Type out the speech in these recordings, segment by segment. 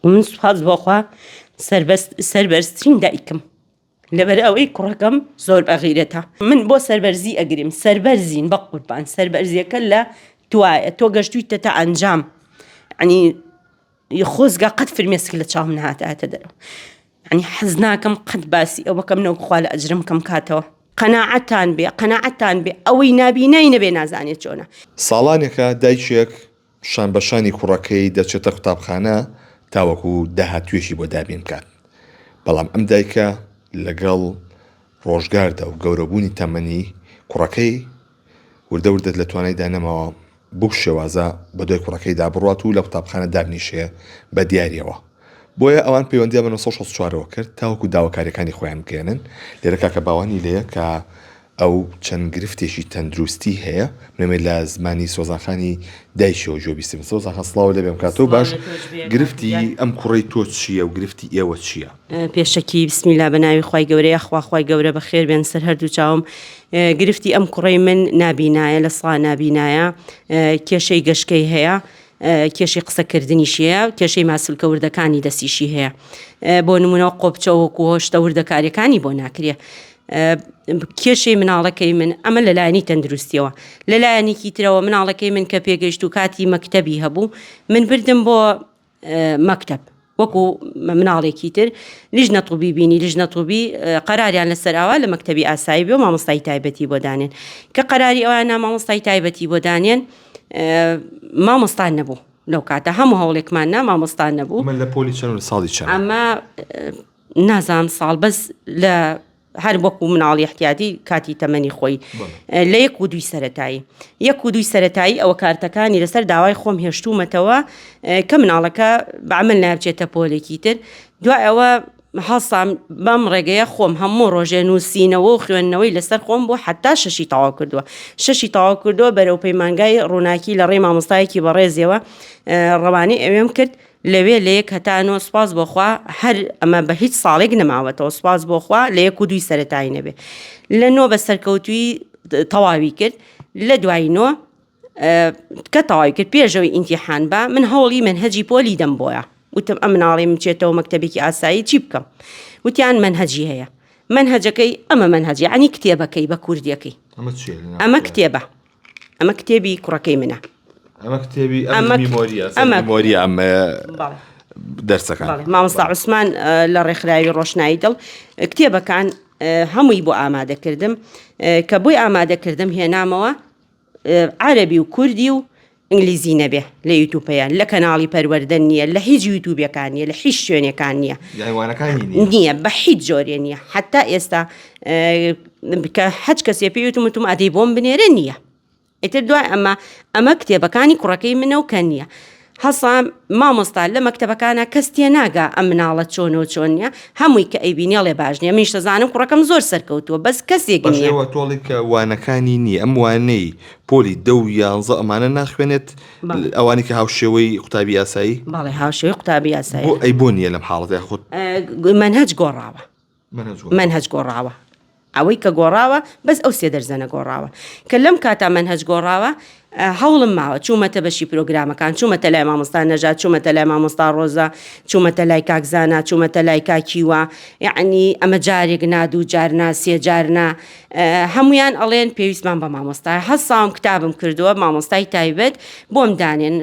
ومن سوپاس بۆخوا سەربەرزترین دایکم لەبەر ئەوەی کوڕەکەم زۆر بەغیرەتە. من بۆ سەربەرزی ئەگریم، سەربەرزین بە قوربان، سەربەرزیەکە لە توایە تۆ گەشتوویتە تا ئەنجام، ینی خۆزگا قەت فرمێسک لە چاوم نهاتایەتە دەرەوە، ینی حەز ناکەم قەت باسی ئەو بەکەم نەوە خوا لە ئەجرم کەم کاتەوە. قەناعەتتان بێ ئەوەی نابینای نەبێ نازانێت چۆنە. ساڵانێکە دایکێک شان بەشانی کوڕەکەی دەچێتە قوتابخانە تاوەکو داهاتوێشی بۆ دابین بکات، بەڵام ئەم دایکە لەگەڵ ڕۆژگاردا و گەورەبوونی تەمەنی کوڕەکەی وردە وردە لە توانای دانەمەوە بوو شێوازە بە دوای کوڕەکەی دابڕات و لە قوتابخانە دابنیشێ بە دیاریەوە. بۆیە ئەوان پەیوەندیان بە 1964ەوە کرد تاوەکو داواکاریەکانی خۆیان بکێنن. لێرە کاکە باوانی لێیە کە ئەو چەند گرفتێکی تەندروستی هەیە، نەمێ لە زمانی سۆزانخانی دایشەوە جۆبیستم. سۆزانخان سڵاو لێ بێم کاتەوە باش گرفتی ئەم کوڕی تۆ چییە و گرفتی ئێوە چییە؟ پێشەکی بسمیلا بە ناوی خوای گەورەیە، خوا خوای گەورە بە خێر بێن سەر هەردوو چاوم. گرفتی ئەم کوڕی من نابینایە، لە سڵا نابینایە، کێشەی گەشکەی هەیە، کێشەی قسەکردنیشیە، کێشەی ماسولکە وردەکانی دەستیشی هەیە. بۆ نمونەوە قۆبچەوەکو هۆشتە وردەکاریەکانی بۆ ناکرێ. کێشەی مناڵەکەی من ئەمە لەلایەنی تەندروستیەوە. لەلایەنێکی ترەوە مناڵەکەی من کە پێگەیشت و کاتی مەکتەبی هەبوو، من بردم بۆ مەکتەب وەکو مناڵێکی تر. لیژنە طوبی بینی، لیژنە طوبی قەراریان لەسەراوە لە مەکتەبی ئاسایی بێ و مامۆستای تایبەتی بۆ دانێن، کە قەراری ئەوانە مامۆستای تایبەتی بۆ دانێن مامۆستان نەبوو. لەو کاتە هەموو هەوڵێکمان نا مامۆستان نەبوو. من لە پۆلی چەند لە ساڵی چەند؟ ئەمە نازانم ساڵ، بەس لە هەر وەکو مناڵی احتیاتی کاتی تەمەنی خۆی لە 1 و 2 سەرەتایی 1 و 2 سەرەتایی ئەوە کارتەکانی لەسەر داوای خۆم هێشتومەتەوە کە مناڵەکە بەعمل نابچێتە پۆلێکی تر. دوای ئەوە هەڵسام بەم ڕێگەیە خۆم هەموو ڕۆژێ نووسینەوە و خوێندنەوەی لەسەر خۆم بۆ حتا 6 تەواو کردووە. 6 تەواو کردووە بەرەو پەیمانگای ڕووناکی لە ڕێی مامۆستایەکی بەڕێزیەوە ڕەوانەی ئەوێم کرد لەوێ لە 1 هەتانۆ سوپاس بۆخوا هەر ئەمە بە هیچ ساڵێک نەماوەتەوە، سوپاس بۆخوا لە 1 و 2 سەرەتایی نەبێ. لە 9 بە سەرکەوتوی تەواوی کرد. لە دوای 9 کە تەواوی کرد پێشەوەی ئیمتیحان بە من هەوڵی منهەجی پۆلی دەم بۆیە. وتم ئەم مناڵێم بچێتەوە مەکتەبێکی ئاسایی چی بکەم؟ وتیان منهەجی هەیە. منهەجەکەی ئەمە منهەجی عنی کتێبەکەی بە کوردیەکەی. ئەمە کتێبە، ئەمە کتێبی کوڕەکەی منە. ئەمە کتێبی میمۆریە ئەمە دەرسەکان. مامۆستا عوسمان لە ڕێکخراوی ڕۆشنایی دڵ کتێبەکان هەمووی بۆ ئامادەکردم، کە بۆی ئامادەکردم هێنامەوە عەرەبی و کوردی و ئینگلیزی نەبێ لە یوتیوبەیان، لە کەناڵی پەروەردە نییە، لە هیچ یوتیوبەکان نییە، لە هیچ شوێنێکان نییە، نییە بە هیچ جۆرێ نییە. حتا ئێستا کە هەچ کەسێ پێوتم ئەدەی بۆم بنێرە نییە. ئیتر دوای ئەمە کتێبەکانی کوڕەکەی منە و کە نییە. هەسام مامۆستا لە مەکتەبەکانە کەس تێ ناگا ئەم مناڵە چۆنەوە چۆن نییە، هەمووی کە ئەیبینێڵێ باش نییە. منیش دەزانم کوڕەکەم زۆر سەرکەوتووە، بەس کەسێک نییە. تۆڵی کە وانەکانی نییە، ئەم وانەی پۆلی 10 و 11 ئەمانە ناخوێنێت ئەوانی کە هاوشێوەی قوتابی ئاسایی؟ بەڵێ هاوشێوەی قوتابی ئاسایی. ئەی بۆ نییە لەم حاڵەتە خۆت منهەج گۆڕاوە، منهەج گۆڕاوە. ئەوەی کە گۆڕاوە بەس ئەو 3 دەرزەنە گۆڕاوە، کە لەم کاتا منهەج گۆڕاوە هەوڵم ماوە چوومەتە بەشی پرۆگرامەکان، چوومەتە لای مامۆستا نەژات، چوومەتە لای مامۆستا ڕۆزە، چوومەتە لای کاکزانە، چوومەتە لای کاکیوە. یعنی ئەمە جارێک نادوو جارنا سێ جارنا هەمویان ئەڵێن پێویستمان بە مامۆستای. هەساوم کتابم کردووە مامۆستای تایبەت بۆم دانێن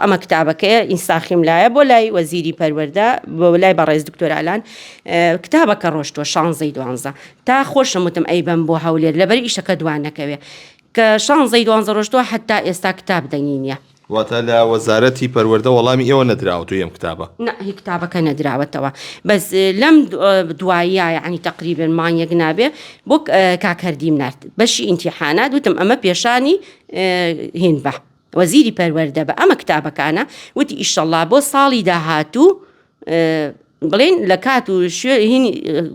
ئەمە کتابەکەیە ئینساخیم لایە بۆ لای وەزیری پەروەردە، بۆ لای بەڕێز دکتۆر ئالان کتابەکە ڕۆشتووە 16ی 12 تا خۆشم وتم ئەی بەم بۆ هەولێر لەبەر ئیشەکە دوان نەکەوێ، کە 16ی 12 ڕۆشتووە حتا ئێستا کتاب دەنگی نییە. واتە لە وەزارەتی پەروەردە وەڵامی ئێوە نەدراوە ئەم کتابە؟ هی کتابەکە نەدراوەتەوە، بەس لەم دواییە ینی تەقریبن مانگێک نابێ بۆ کاکەردیم نرد بەشی ئیمتیحانات. وتم ئەمە پێشانی هین بە وەزیری پەروەردە بە ئەمە کتابەکانە، وتی ئیشەڵڵا بۆ ساڵی داهاتوو بڵێن لە کات و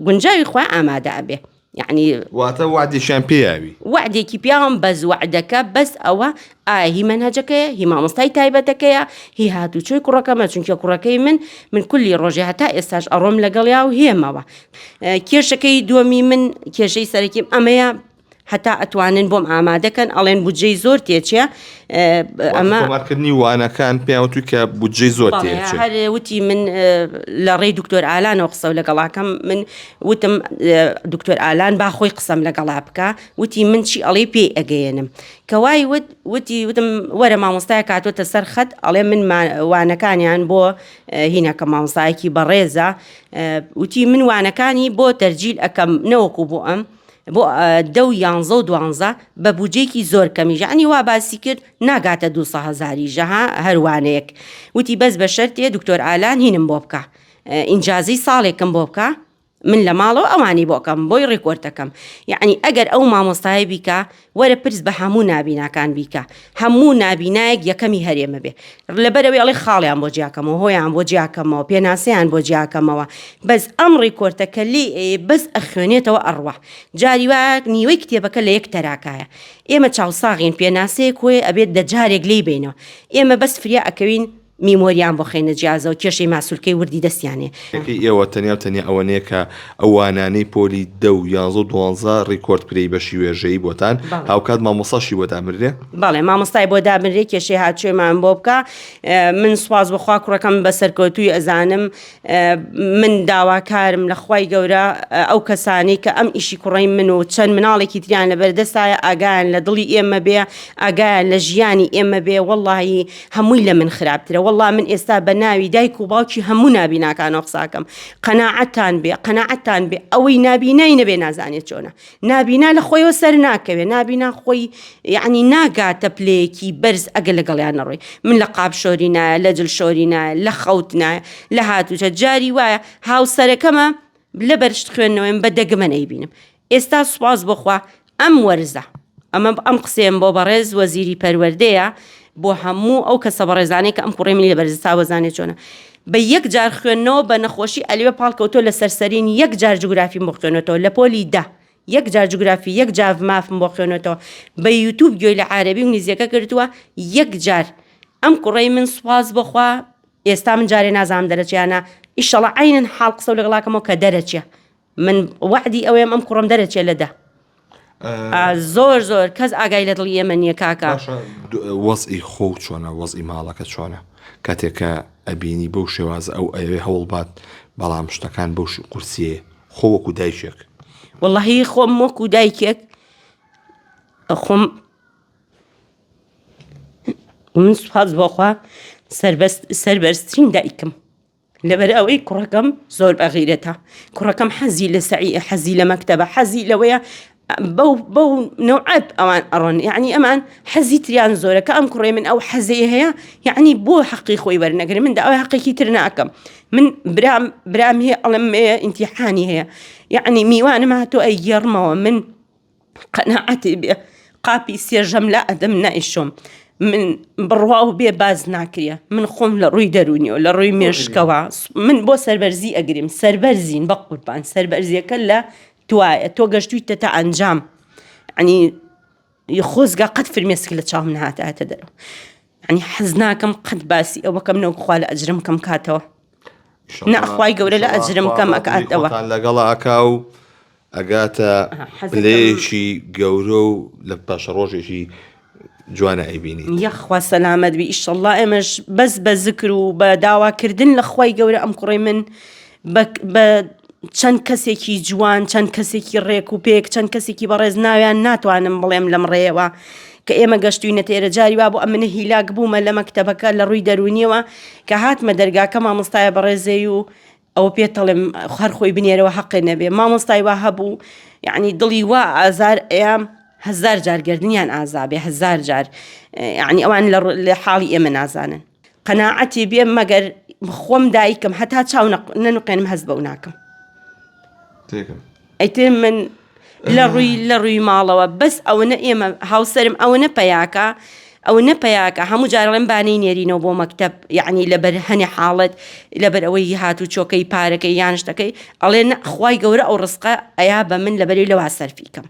گونجاوی خۆی ئامادە ئەبێ. یعنی واتە وعدێکیان پێیاوی، وعدێکی پیاوم بەس وعدەکە بەس ئەوە هی منهەجەکەیە، هی مامۆستای تایبەتەکەیە، هی هاتوچۆی کوڕەکەمە، چونکە کوڕەکەی من کولی ڕۆژێ هەتا ئێستاش ئەڕۆم لەگەڵیا و هێمەوە. کێشەکەی دووەمی من کێشەی سەرەکیم ئەمەیە هەتا ئەتوانن بۆم ئامادەکەن ئەڵێن بودجەی زۆر تێچێ ئەمە کۆمارکردنی وانەکان پێیانوتوی کە بودجەی زۆر تێچێ هەر وتی من لە ڕێی دکتۆر ئالانەوە قسە و لەگەڵاکەم من وتم دکتۆر ئالان با خۆی قسەم لەگەڵا بکە وتی من چی ئەڵێ پێی ئەگەیەنم کەوای وتم وەرە مامۆستای کاتوتە سەر خەت ئەڵێ من وانەکانیان بۆ هینەکە مامۆستایەکی بەڕێزە وتی من وانەکانی بۆ تەرجیل ئەەکەم نەوەکو بۆ ئەم بۆ 10 و 11 و 12 بە بودجێکی زۆر کەمی ژانی وا باسی کرد ناگاتە 200,000 ژەها هەروانەیەک وتی بەس بە شەرتێ دکتۆر ئالان هینم بۆ بکە ئینجازەی ساڵێکم بۆ بکە من لە ماڵەوە ئەوانی بۆکەم بۆی ڕێکۆرتەکەم یعنی ئەگەر ئەو مامۆستای بیکە وەرە پرس بە هەموو نابیناکان بیکە هەموو نابینایەک یەکەمی هەرێمە بێ لەبەرەوەی ئەڵێ خاڵیان بۆ جیاکەمەوە هۆیان بۆ جیاکەمەوە پێناسەیان بۆ جیاکەمەوە بەس ئەم ڕێکۆرتەکە لێ بەس ئەخوێنێتەوە ئەڕوا جاری وایە نیوەی کتێبەکە لە یەک تەراکایە ئێمە چاوساغین پێناسەیەک وێ ئەبێت دەجارێک لێی بینەوە ئێمە بەس فریا ئەکەوین میمۆریان بۆ خێنە جیازە و کێشەی ماسوولکەی وردی دەستیانێ ئێوە تەنیا ئەوەنەیە کە ئەوانانەی پۆلی 10 و 11 و 12 ڕیکۆرد کرێی بەشی وێژەیی بۆتان هاوکات مامۆستاشی بۆ دامرێ بەڵێ مامۆستای بۆ دامرێ کێشەی هاتوێمان بۆ بکە من سواز بەخوا کوڕەکەم بە سەرکەوتووی ئەزانم من داواکارم لە خوای گەورە ئەو کەسانی کە ئەم ئیشی کوڕی من و چەند مناڵێکی تریان لە بەردەستایە ئاگایان لە دڵی ئێمە بێ ئاگایان لە ژیانی ئێمە بێ وەڵڵاهی هەمووی لە من خراپترە والله من ئێستا بە ناوی دایک و باوکی هەموو نابیناکانەوە قساکەم قەناعەتتان بێ ئەوەی نابینای نەبێ نازانێت چۆنە نابینا لە خۆیەوە سەر ناکەوێ نابینا خۆی یعنی ناگاتە پلەیەکی بەرز ئەگە لەگەڵیان نەڕۆی من لە قاب شۆری نایە لە جل شۆری نایە لە خەوت نایە لە هاتوچە جاری وایە هاوسەرەکەمە لە بەرشت خوێندنەوەیم بە دەگمە نەیبینم ئێستا سوپاس بخوا ئەم وەرزە ئەم قسەیەم بۆ بەڕێز وەزیری پەروەردەیە بۆ هەموو ئەو کەسە بەڕێزانەی کە ئەم کوڕی منی لە بەرزستا وەزانێت چۆنە بە یەک جار خوێندنەوە بە نەخۆشی ئەلیوە پاڵکەوتۆ لە سەرسەرین یەک جار جوگرافیم بۆ خوێنێتەوە لە پۆلی دا یەک جار جوگرافی یەک جار مافم بۆ خوێنێتەوە بە یوتیوب گوێی لە عەرەبی و انگلیزیەکە کردووە یەک جار ئەم کوڕی من سوپاس بخوا ئێستا من جارێ نازانم دەرەچیانە ئیشەڵا عینەن حاڵ قسە و لەگەڵاکەمەوە کە دەرەچێ من وعدی ئەوەیەم ئەم کوڕم دەرەچێ لە دا زۆر کەس ئاگای لە دڵی ئێمە نییە کاکە وەزئی خۆ چۆنە وەزئی ماڵەکە چۆنە کاتێککە ئەبینی بەو شێوازە ئەو ئەوێ هەوڵبات بەڵام شتەکان بەو قورسیە خۆ وەکو دایکێک وەڵڵاهی خۆم وەکو دایکێک خۆم من سوپاس بۆخوا سەربەرزترین دایکم لەبەر ئەوەی کوڕەکەم زۆر بەغیرەتە کوڕەکەم حەزی لە سەعی حەزی لە مەکتەبە حەزی لەوەیە بەو نوعەت ئەوان ئەڕۆن یعنی ئەمان حەزی تریان زۆرە کە ئەم کوڕێ من ئەو حەزەیە هەیە یعنی بۆ حەقی خۆی وەرنەگرێ من دا ئەوە حەقێکی تر ناکەم من برام هەیە ئەڵم ئیمتیحانی هەیە یعنی میوانم هاتۆ ئەیگێڕمەوە من قەناعەتی بێ قاپی سێژەم لا ئەدەم نائیشۆم من بڕوا و بێ باز ناکرێ من خۆم لە ڕووی دەرونیەوە لە ڕووی مێشکەوە من بۆ سەربەرزی ئەگریم سەربەرزین بە قوربان سەربەرزیەکە لە توایە تۆ گەشتویتە تا ئەنجام ینی خۆزگا قەت فرمێسک لە چاوم نهاتە دەرەوە ینی حەز ناکەم قەت باسی ئەو بەکەم نەوەخوا لە ئەجرم کەم کاتەوە نەخوای گەورە لە ئەجرم کەم ئەکاتەوە لەگەڵا ئەکا و ئەگاتە پلەیەکی گەورە و لە پاشە ڕۆژێکی جوانە ئەیبینی یەخوا سەلامەت بی ئیشەڵڵا ئێمەش بەس بە زکر و بە داواکردن لە خوای گەورە ئەم کوڕی من بە چەند کەسێکی جوان چەند کەسێکی ڕێک و پێک چەند کەسێکی بەڕێز ناویان ناتوانم بڵێم لەم ڕێەوە کە ئێمە گەشتوینە تێرە جاری وا بۆ ئەمنە هیلاک بوومە لە مەکتەبەکە لە ڕووی دەرونیەوە کە هاتمە دەرگاکە مامۆستایە بەڕێزەی و ئەوە پێتەڵێم هەر خۆی بنێرەوە حەقی نەبێ مامۆستای وا هەبوو یعنی دڵی وا ئازار ئەیام 1000 جار گردنیان ئازابێ 1000 جار یعنی ئەوان لە حاڵی ئێمە نازانن قەناعەتی بێ مەگەر خۆم دایکم هەتا چاو نەنوقێنم هەست بەو ناکەم ئەیتر من لە ڕووی ماڵەوە بەس ئەوەنە ئێمە هاوسەرم ئەوەنە پەیاکە هەموو جارڵێم بانەی نێرینەوە بۆ مەکتەب یعنی لەبەر هەنێ حاڵەت لەبەر ئەوەی هاتوو چۆکەی پارەکەی یان شتەکەی ئەڵێ خوای گەورە ئەو ڕزقە ئەیا بە من لەبەری لەوا سەرفیکەم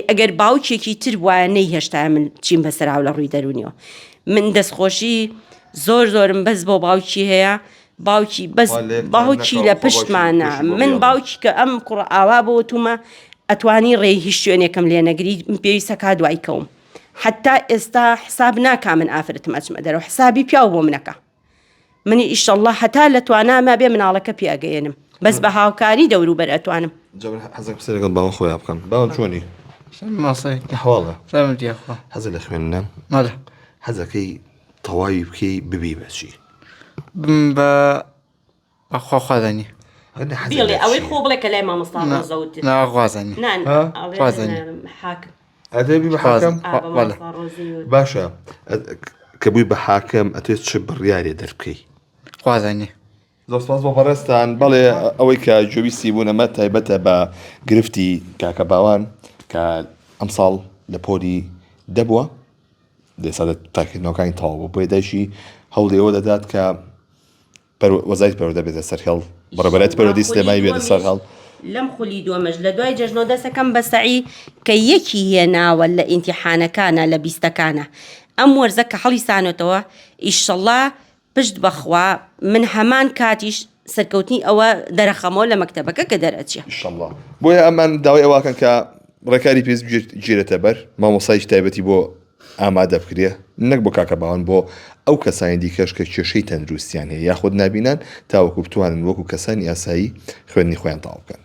ئەگەر باوکێکی تر وایە نەیهێشتا من چیم بەسەراو لە ڕووی دەرونیەوە من دەستخۆشی زۆرم بەس بۆ باوکی هەیە باوکی بەس باوکی لە پشتمانە من باوکی کە ئەم کوڕ ئاوا بۆتومە ئەتوانی ڕێی هیچ شوێنێکم لێ نەگری پێویستە کا دوای کەوم حتا ئێستا حساب ناکا من ئافرەتم ئەچمە دەرەوە حسابی پیاو بۆ منەکە منی ئیشەڵڵا هەتا لە تواناما بێ مناڵەکە پێگەێنم بەس بە هاوکاری دەوروبەر ئەتوانم حەزێک قسە لەگەڵ باوە خۆی بکەم باوە چۆنی ماسەی حواڵە سلامەتیخوا حەزە لە خوێندنە ماذا حەزەکەی تەواوی بکەی ببی بەچی بەخوا خوازانی بڵێ ئەوەی خۆ بڵێ کە لای مامۆستا ڕۆزەوت ناخوازانی حاکم ئەدەبی بە حاکەم باشە کە بووی بە حاکەم ئەتوێت چ بڕیارێ دەربکەی خوازانی زۆرسپاس بۆ بەڕێستان بەڵێ ئەوەی کە جوویستی بوون ئەمە تایبەتە بە گرفتی کاکە باوان کە ئەمساڵ لە پۆلی دەبووە دێسادە تاکردنەوەکانی تەواو بوو بۆیە دایشی هەوڵی ئەوە دەدات کە وەزایت پەروەردە بێتە سەر هێڵ بەڕێبەرەت پەروەردەی سلێمانی بێتە سەر هەڵ لەم خولی دووەمەش لە دوای جەژنەوە دەسەکەم بە سەعی کە یەکی هێناوە لە ئیمتیحانەکانە لە بیستەکانە ئەم وەرزە کە هەڵی سانێتەوە ئیشەڵڵا پشت بەخوا من هەمان کاتیش سەرکەوتنی ئەوە دەرەخەمەوە لە مەکتەبەکە کە دەرەچێ ئیشەڵڵا بۆیە ئەمان داوای ئەوەکەن کە ڕێکاری پێست گیرێتە بەر مامۆسایش تایبەتی بۆ ئامادە بکرێ نەک بۆ کاکە باوان بۆ ئەو کەسانی دیکەش کە کێشەی تەندروستیان هەیە یاخود نابینان تاوەکو بتوانن وەکو کەسانی یاسایی خوێندنی خۆیان تەواو بکەن.